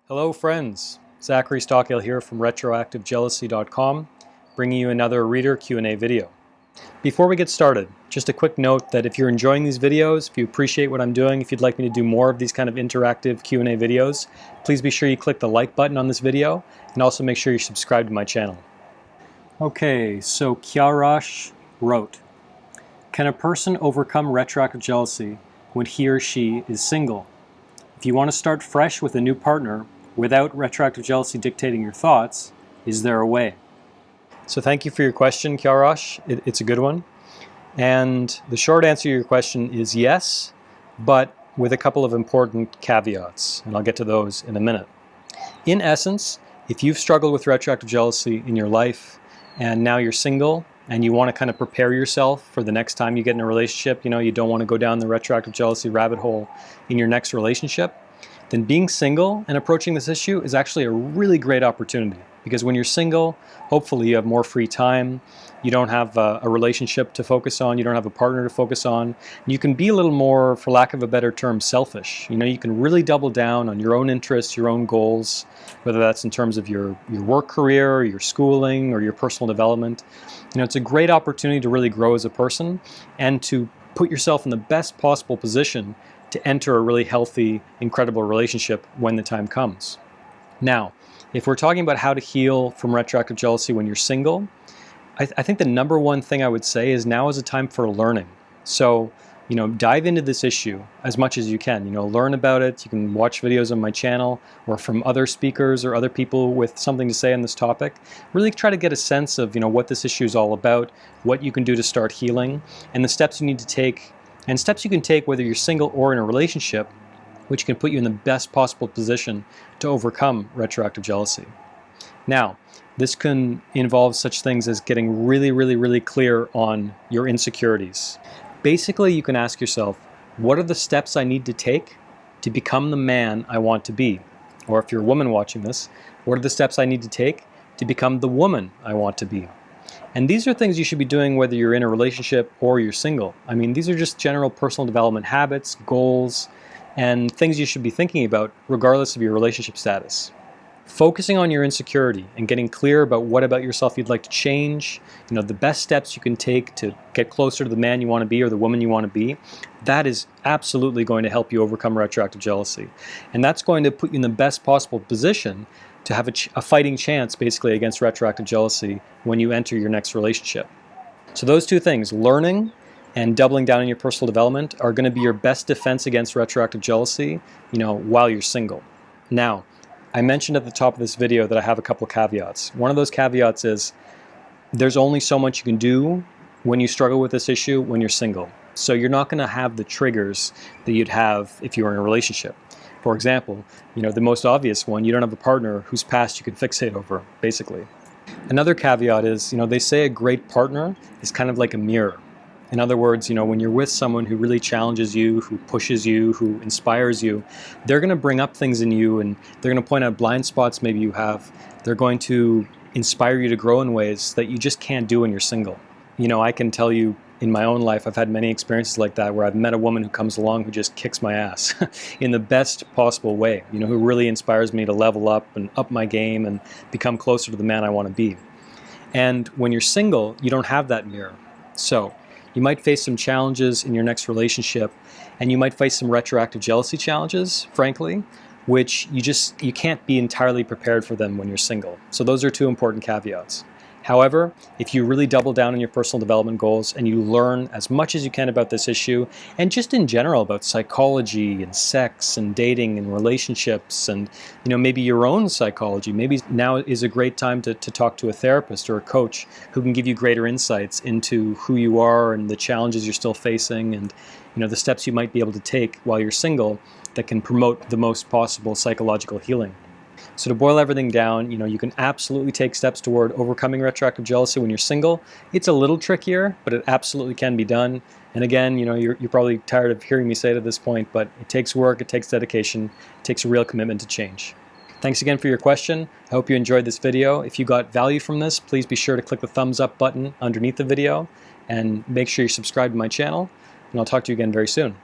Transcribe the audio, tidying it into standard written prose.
Hello friends, Zachary Stockill here from RetroactiveJealousy.com, bringing you another reader Q&A video. Before we get started, just a quick note that if you're enjoying these videos, if you appreciate what I'm doing, if you'd like me to do more of these kind of interactive Q&A videos, please be sure you click the like button on this video and also make sure you're subscribed to my channel. Okay, so Kiarash wrote, can a person overcome retroactive jealousy when he or she is single? If you want to start fresh with a new partner without retroactive jealousy dictating your thoughts, is there a way? So thank you for your question, Kiarash. It's a good one. And the short answer to your question is yes, but with a couple of important caveats, and I'll get to those in a minute. In essence, if you've struggled with retroactive jealousy in your life and now you're single and you want to kind of prepare yourself for the next time you get in a relationship, you don't want to go down the retroactive jealousy rabbit hole in your next relationship, then being single and approaching this issue is actually a really great opportunity. Because when you're single, hopefully you have more free time, you don't have a relationship to focus on, you don't have a partner to focus on, you can be a little more, for lack of a better term, selfish. You can really double down on your own interests, your own goals, whether that's in terms of your work career, or your schooling, or your personal development. It's a great opportunity to really grow as a person and to put yourself in the best possible position to enter a really healthy, incredible relationship when the time comes. Now, if we're talking about how to heal from retroactive jealousy when you're single, I think the number one thing I would say is now is a time for learning. So, dive into this issue as much as you can. Learn about it. You can watch videos on my channel or from other speakers or other people with something to say on this topic. Really try to get a sense of, what this issue is all about, what you can do to start healing, and the steps you need to take, and steps you can take whether you're single or in a relationship, which can put you in the best possible position to overcome retroactive jealousy. Now, this can involve such things as getting really, really, really clear on your insecurities. Basically, you can ask yourself, what are the steps I need to take to become the man I want to be? Or if you're a woman watching this, what are the steps I need to take to become the woman I want to be? And these are things you should be doing whether you're in a relationship or you're single. These are just general personal development habits, goals, and things you should be thinking about regardless of your relationship status. Focusing on your insecurity and getting clear about what about yourself you'd like to change, the best steps you can take to get closer to the man you want to be or the woman you want to be, that is absolutely going to help you overcome retroactive jealousy. And that's going to put you in the best possible position to have a fighting chance basically against retroactive jealousy when you enter your next relationship. So those two things, learning and doubling down on your personal development, are going to be your best defense against retroactive jealousy, while you're single. Now, I mentioned at the top of this video that I have a couple caveats. One of those caveats is there's only so much you can do when you struggle with this issue when you're single. So you're not going to have the triggers that you'd have if you were in a relationship. For example, the most obvious one, you don't have a partner whose past you can fixate over, basically. Another caveat is, they say a great partner is kind of like a mirror. In other words, when you're with someone who really challenges you, who pushes you, who inspires you, they're going to bring up things in you and they're going to point out blind spots maybe you have. They're going to inspire you to grow in ways that you just can't do when you're single. I can tell you in my own life, I've had many experiences like that where I've met a woman who comes along who just kicks my ass in the best possible way, who really inspires me to level up and up my game and become closer to the man I want to be. And when you're single, you don't have that mirror. So you might face some challenges in your next relationship, and you might face some retroactive jealousy challenges, frankly, which you can't be entirely prepared for them when you're single. So those are two important caveats. However, if you really double down on your personal development goals and you learn as much as you can about this issue, and just in general about psychology and sex and dating and relationships and maybe your own psychology, maybe now is a great time to talk to a therapist or a coach who can give you greater insights into who you are and the challenges you're still facing and the steps you might be able to take while you're single that can promote the most possible psychological healing. So to boil everything down, you can absolutely take steps toward overcoming retroactive jealousy when you're single. It's a little trickier, but it absolutely can be done. And again, you're probably tired of hearing me say it at this point, but it takes work, it takes dedication, it takes a real commitment to change. Thanks again for your question. I hope you enjoyed this video. If you got value from this, please be sure to click the thumbs up button underneath the video and make sure you're subscribed to my channel. And I'll talk to you again very soon.